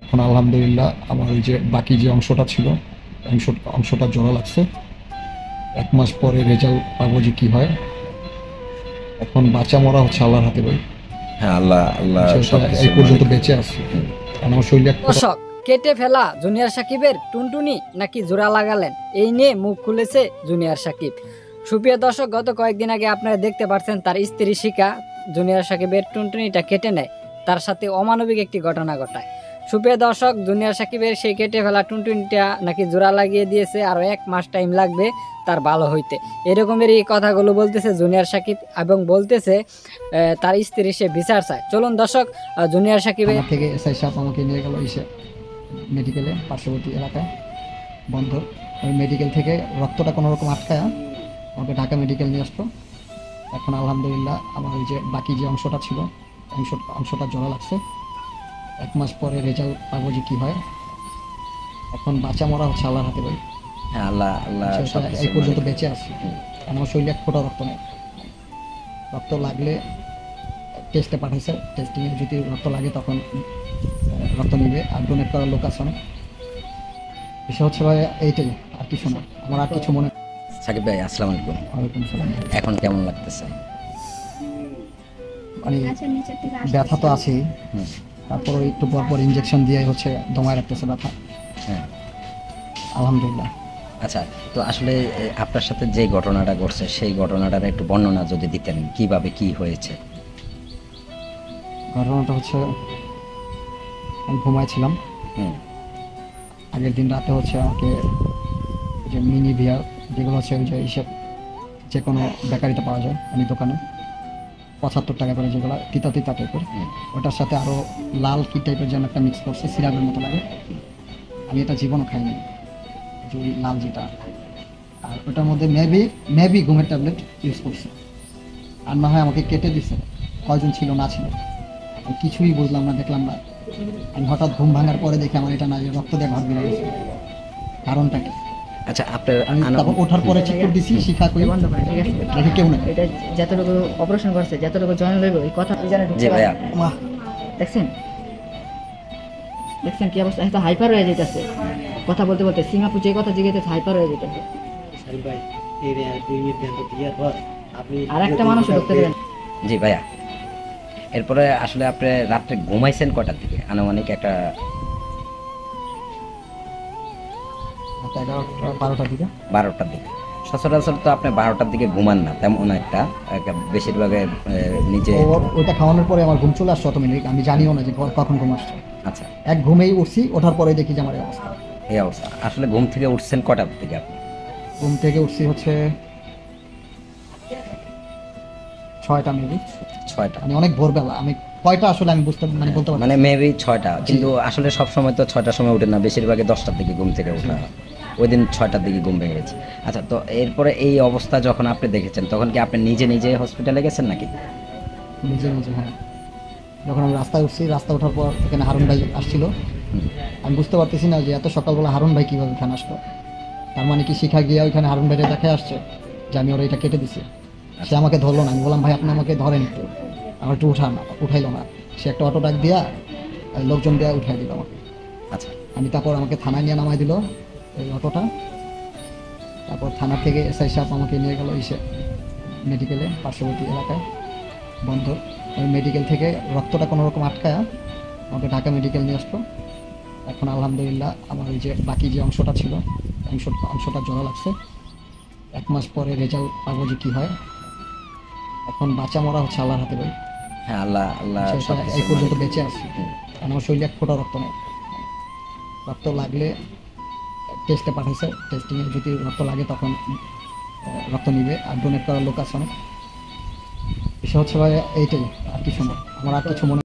এখন আলহামদুলিল্লাহ আমার ওই যে বাকি যে অংশটা ছিল অংশটা জোড়া লাগছে। 1 মাস পরে রেজাল্ট পাবো যে কি হয়। এখন বাঁচা মরা হচ্ছে আল্লাহর হাতে ভাই। হ্যাঁ, আল্লাহ আল্লাহ এই সবকিছুর পর্যন্ত মালিক। বেঁচে আছি, কারণ আমার শরীরে এক ফোঁটা দর্শক, কেটে ফেলা জুনিয়র সাকিবের টুনটুনি নাকি জোড়া লাগালেন, এই নিয়ে মুখ খুলেছে জুনিয়র সাকিব। সুপ্রিয় দর্শক, গত কয়েকদিন আগে আপনারা দেখতে পাচ্ছেন তার স্ত্রী শিকা জুনিয়র সাকিবের টুনটুনিটা কেটে নেয়, তার সাথে অমানবিক একটি ঘটনা ঘটায়। সুপ্রিয় দর্শক, জুনিয়র সাকিবের সেই কেটে ফেলা টুনটুনিটা নাকি জোড়া লাগিয়ে দিয়েছে, আরও 1 মাস টাইম লাগবে তার ভালো হইতে। এরকমের এই কথাগুলো বলতেছে জুনিয়র সাকিব এবং বলতেছে তার স্ত্রী সে বিচার চায়। চলুন দর্শক, জুনিয়র সাকিবের আমার থেকে এসআই সাহেব আমাকে নিয়ে গেল এসে মেডিকেলে, পার্শ্ববর্তী এলাকায় বন্ধ। ওই মেডিকেল থেকে রক্তটা কোনো রকম আটকায় আমাকে ঢাকা মেডিকেল নিয়ে আসতো। এখন আলহামদুলিল্লাহ আমার ওই যে বাকি যে অংশটা ছিল অংশটা জোড়া লাগছে। 1 মাস পরে রেজাল্ট পাবো যে কি হয়। এখন বাঁচা মরা হচ্ছে আল্লাহর হাতে ভাই। হ্যাঁ, আল্লাহ আল্লাহ এই সবকিছুর পর্যন্ত মালিক। বেঁচে আছি, আমার শরীরে এক ফোঁটা রক্ত নেই। রক্ত লাগলে টেস্টে পাঠাইছে, টেস্টিংয়ে যদি রক্ত লাগে তখন রক্ত নিবে, আর ডোনেট করার লোক আছে অনেক। বিষয় হচ্ছে ভাই এইটাই, আর কিছু না, আমার আর কিছু মনে। সাকিব ভাই, আসসালামু আলাইকুম। ওয়ালাইকুম সালাম। এখন কেমন লাগতেছে? মানে ব্যথা তো আছেই, হুম, তারপর একটু পর পর ইঞ্জেকশন দিয়ে হচ্ছে দমায় রাখতেছে ব্যথা। হ্যাঁ। আলহামদুলিল্লাহ। আচ্ছা, তো আসলে আপনার সাথে যে ঘটনাটা ঘটছে সেই ঘটনাটার একটু বর্ণনা যদি দিতেন, কিভাবে কি হয়েছে? ঘটনাটা হচ্ছে আমি ঘুমাইছিলাম, হুম, আগের দিন রাতে হচ্ছে আমাকে যে মিনি বিয়ার, যেগুলো হচ্ছে ওই যে হিসেব যে কোনো বেকারিতে পাওয়া যায়, আমি দোকানে 75 টাকা করে, যেগুলো তিতা তিতা টাইপের, হুম, ওটার সাথে আরও লাল কি টাইপের যেন একটা মিক্স করছে, সিরাপের মতো লাগে। আমি এটা জীবনও খাইনি, যে ওই লাল যেটা। আর ওটার মধ্যে মেবি ঘুমের ট্যাবলেট ইউজ করছে, আর না হয় আমাকে কেটে দিছে। কয়জন ছিল না ছিল আমি কিছুই বুঝলাম না, দেখলাম না। আমি হঠাৎ ঘুম ভাঙার পরে দেখি আমার এটা না, যে রক্ত দিয়ে ঘর বেরিয়ে গেছে। কারণটা কি? আচ্ছা, আপনার আমি তারপর ওঠার পরে চেক করে দিছি, শিখা কই বন্ধ করে, ঠিক আছে? দেখি কেউ না। এটা যতটুকু অপারেশন করছে, যতটুকু জয়েন লইব, এই কথা জানে জি ঢুকতে ভাইয়া। পারে। মাহ, দেখছেন দেখছেন কি অবস্থা, এত হাইপার হয়ে যেতেছে কথা বলতে বলতে। সিঙ্গাপুর যে কথা জিজ্ঞেস হাইপার হয়ে যেতেছে। সাহেব ভাই, এই রে আর 2 মিনিট দেন তো বিয়ার পর আপনি আর একটা মানুষ ঢুকতে দেবেন। জি ভাইয়া, এরপরে আসলে আপনি রাত্রে ঘুমাইছেন কটার দিকে? আনুমানিক একটা 11টা 12টার দিকে। 12টার দিকে। সচরাচর তো আপনি 12টার দিকে ঘুমান না তেমন একটা, বেশিরভাগে নিজে। ওইটা খাওয়ানোর পরে আমার ঘুম চলে আসছে অটোমেটিক, আমি জানিও না যে কখন ঘুম আসছে। আচ্ছা, এক ঘুমেই উঠছি, ওঠার পরে দেখি যে আমার এই অবস্থা। এই অবস্থা। আসলে ঘুম থেকে উঠছেন কটার দিকে আপনি? ঘুম থেকে উঠছি হচ্ছে 6টা মেবি। 6টা। মানে অনেক ভোরবেলা। আমি কয়টা আসলে আমি বলতে পারছি মানে মেবি 6টা, কিন্তু আসলে সব সময় তো 6টার সময় উঠে না, বেশিরভাগই 10টার দিকে ঘুম থেকে ওঠা হয়। ওই দিন 6টার দিকে ঘুম ভেঙে গেছে। আচ্ছা, তো এরপরে এই অবস্থা যখন আপনি দেখেছেন তখন কি আপনি নিজে নিজে হসপিটালে গেছেন নাকি? নিজে নিজে। হ্যাঁ, যখন আমি রাস্তায় উঠছি, রাস্তা ওঠার পর এখানে হারুন ভাই আসছিল। আমি বুঝতে পারতেছি না যে এত সকালবেলা হারুন ভাই কীভাবে এখানে আসলো। তার মানে কি শিখা গিয়ে ওইখানে হারুন ভাইরে দেখে আসছে যে আমি ওরা এটা কেটে দিছি। সে আমাকে ধরলো না, আমি বললাম ভাই আপনি আমাকে ধরেন একটু, আমার একটু উঠান। উঠাইলো না, সে একটা অটো ডাক দিয়া লোকজন দিয়ে উঠাই দিল আমাকে। আচ্ছা, আমি তারপর আমাকে থানায় নিয়ে নামাই দিল এই অটোটা। তারপর থানা থেকে এসআই সাহেব আমাকে নিয়ে গেল এসে মেডিকেলে, পার্শ্ববর্তী এলাকায় বন্ধ। ওই মেডিকেল থেকে রক্তটা কোনো রকম আটকায় আমাকে ঢাকা মেডিকেল নিয়ে আসতো। এখন আলহামদুলিল্লাহ আমার ওই যে বাকি যে অংশটা ছিল অংশটা জোড়া লাগছে। 1 মাস পরে রেজাল্ট পাবো যে কি হয়। এখন বাঁচা মরা হচ্ছে আল্লাহর হাতে ভাই। হ্যাঁ, আল্লাহ আল্লাহ এই সবকিছুর পর্যন্ত মালিক। বেঁচে আছি, কারণ আমার শরীরে এক ফোঁটা রক্ত নেই। রক্ত লাগলে টেস্টে পাঠাইছে, টেস্টিংয়ে যদি রক্ত লাগে তখন রক্ত নিবে, আর ডোনেট করার লোক আছে অনেক। বিষয় হচ্ছে ভাই এইটাই, আর কিছু না, আমার আর কিছু মনে